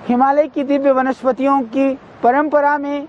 हिमालय की दिव्य वनस्पतियों की परंपरा में,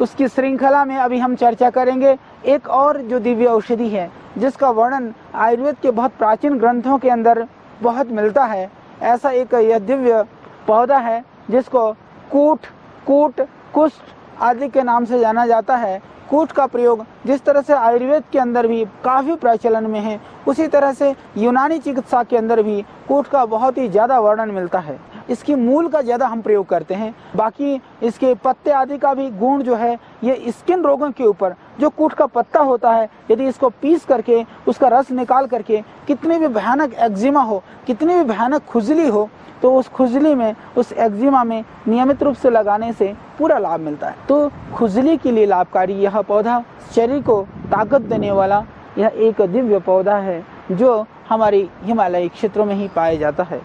उसकी श्रृंखला में अभी हम चर्चा करेंगे एक और जो दिव्य औषधि है, जिसका वर्णन आयुर्वेद के बहुत प्राचीन ग्रंथों के अंदर बहुत मिलता है। ऐसा एक यह दिव्य पौधा है जिसको कूट, कुष्ठ आदि के नाम से जाना जाता है। कूट का प्रयोग जिस तरह से आयुर्वेद के अंदर भी काफ़ी प्रचलन में है, उसी तरह से यूनानी चिकित्सा के अंदर भी कूट का बहुत ही ज़्यादा वर्णन मिलता है। इसकी मूल का ज़्यादा हम प्रयोग करते हैं, बाकी इसके पत्ते आदि का भी गुण जो है, ये स्किन रोगों के ऊपर जो कूट का पत्ता होता है, यदि इसको पीस करके उसका रस निकाल करके कितनी भी भयानक एक्जिमा हो, कितनी भी भयानक खुजली हो, तो उस खुजली में, उस एक्जिमा में नियमित रूप से लगाने से पूरा लाभ मिलता है। तो खुजली के लिए लाभकारी यह पौधा, शरीर को ताकत देने वाला यह एक दिव्य पौधा है जो हमारे हिमालयी क्षेत्रों में ही पाया जाता है।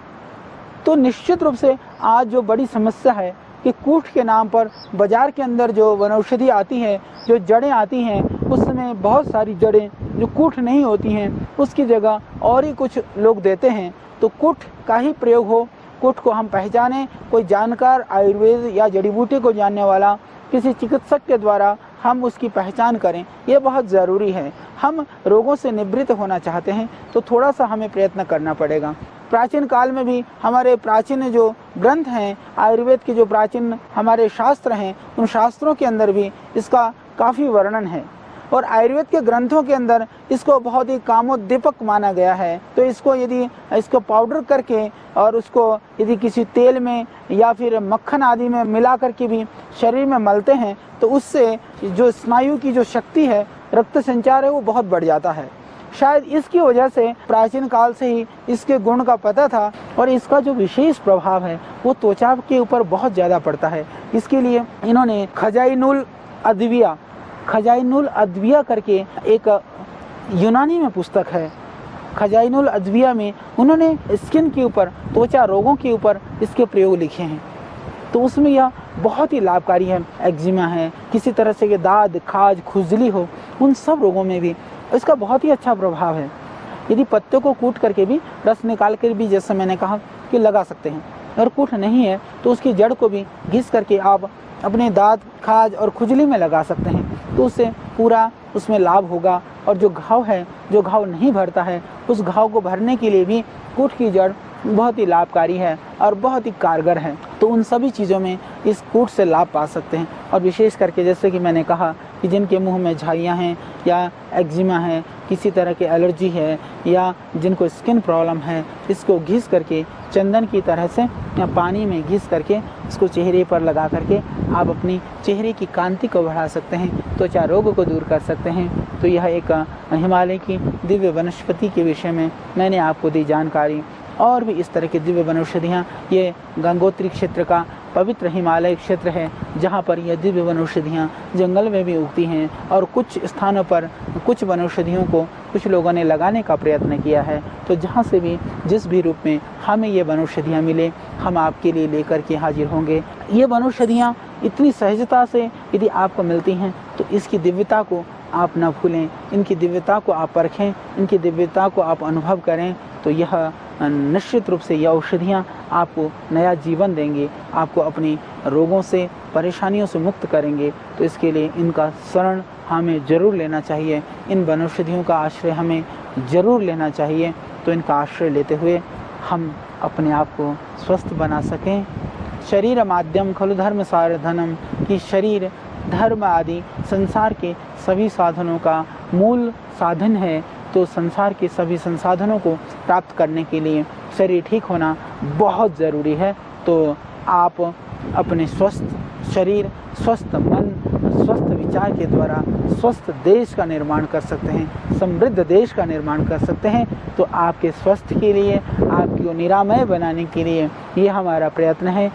तो निश्चित रूप से आज जो बड़ी समस्या है कि कूट के नाम पर बाजार के अंदर जो वनौषधि आती है, जो जड़ें आती हैं, उसमें बहुत सारी जड़ें जो कूट नहीं होती हैं, उसकी जगह और ही कुछ लोग देते हैं। तो कूट का ही प्रयोग हो, कूट को हम पहचानें, कोई जानकार आयुर्वेद या जड़ी बूटी को जानने वाला किसी चिकित्सक के द्वारा हम उसकी पहचान करें, ये बहुत ज़रूरी है। हम रोगों से निवृत्त होना चाहते हैं तो थोड़ा सा हमें प्रयत्न करना पड़ेगा। प्राचीन काल में भी हमारे प्राचीन जो ग्रंथ हैं, आयुर्वेद के जो प्राचीन हमारे शास्त्र हैं, उन शास्त्रों के अंदर भी इसका काफ़ी वर्णन है और आयुर्वेद के ग्रंथों के अंदर इसको बहुत ही कामोद्दीपक माना गया है। तो इसको यदि इसको पाउडर करके और उसको यदि किसी तेल में या फिर मक्खन आदि में मिला करके भी शरीर में मलते हैं तो उससे जो स्नायु की जो शक्ति है, रक्त संचार है, वो बहुत बढ़ जाता है। शायद इसकी वजह से प्राचीन काल से ही इसके गुण का पता था और इसका जो विशेष प्रभाव है वो त्वचा के ऊपर बहुत ज़्यादा पड़ता है। इसके लिए इन्होंने खजाइनुल अद्विया करके एक यूनानी में पुस्तक है, खजाइनुल अद्विया में उन्होंने स्किन के ऊपर, त्वचा रोगों के ऊपर इसके प्रयोग लिखे हैं। तो उसमें यह बहुत ही लाभकारी है। एक्जिमा है, किसी तरह से के दाद, खाज, खुजली हो, उन सब रोगों में भी इसका बहुत ही अच्छा प्रभाव है। यदि पत्तों को कूट करके भी, रस निकाल कर भी, जैसे मैंने कहा कि लगा सकते हैं, अगर कूट नहीं है तो उसकी जड़ को भी घिस करके आप अपने दांत, खाज और खुजली में लगा सकते हैं, तो उससे पूरा उसमें लाभ होगा। और जो घाव है, जो घाव नहीं भरता है, उस घाव को भरने के लिए भी कूट की जड़ बहुत ही लाभकारी है और बहुत ही कारगर है। तो उन सभी चीज़ों में इस कूट से लाभ पा सकते हैं। और विशेष करके जैसे कि मैंने कहा कि जिनके मुंह में झाइयाँ हैं या एक्जिमा है, किसी तरह की एलर्जी है या जिनको स्किन प्रॉब्लम है, इसको घिस करके चंदन की तरह से या पानी में घिस करके इसको चेहरे पर लगा करके आप अपनी चेहरे की कांति को बढ़ा सकते हैं, त्वचा रोग को दूर कर सकते हैं। तो यह एक हिमालय की दिव्य वनस्पति के विषय में मैंने आपको दी जानकारी। और भी इस तरह की दिव्य वनौषधियाँ, ये गंगोत्री क्षेत्र का पवित्र हिमालय क्षेत्र है जहाँ पर यह दिव्य वनौषधियाँ जंगल में भी उगती हैं और कुछ स्थानों पर कुछ वनौषधियों को कुछ लोगों ने लगाने का प्रयत्न किया है। तो जहाँ से भी, जिस भी रूप में हमें ये वनौषधियाँ मिले, हम आपके लिए लेकर के हाजिर होंगे। ये वनौषधियाँ इतनी सहजता से यदि आपको मिलती हैं तो इसकी दिव्यता को आप न भूलें, इनकी दिव्यता को आप परखें, इनकी दिव्यता को आप अनुभव करें। तो यह निश्चित रूप से यह औषधियाँ आपको नया जीवन देंगे, आपको अपनी रोगों से, परेशानियों से मुक्त करेंगे। तो इसके लिए इनका शरण हमें ज़रूर लेना चाहिए, इन वनौषधियों का आश्रय हमें ज़रूर लेना चाहिए। तो इनका आश्रय लेते हुए हम अपने आप को स्वस्थ बना सकें। शरीर माध्यम खलु धर्म साधनम, कि शरीर, धर्म आदि संसार के सभी साधनों का मूल साधन है। तो संसार के सभी संसाधनों को प्राप्त करने के लिए शरीर ठीक होना बहुत ज़रूरी है। तो आप अपने स्वस्थ शरीर, स्वस्थ मन, स्वस्थ विचार के द्वारा स्वस्थ देश का निर्माण कर सकते हैं, समृद्ध देश का निर्माण कर सकते हैं। तो आपके स्वास्थ्य के लिए, आपको निरामय बनाने के लिए ये हमारा प्रयत्न है।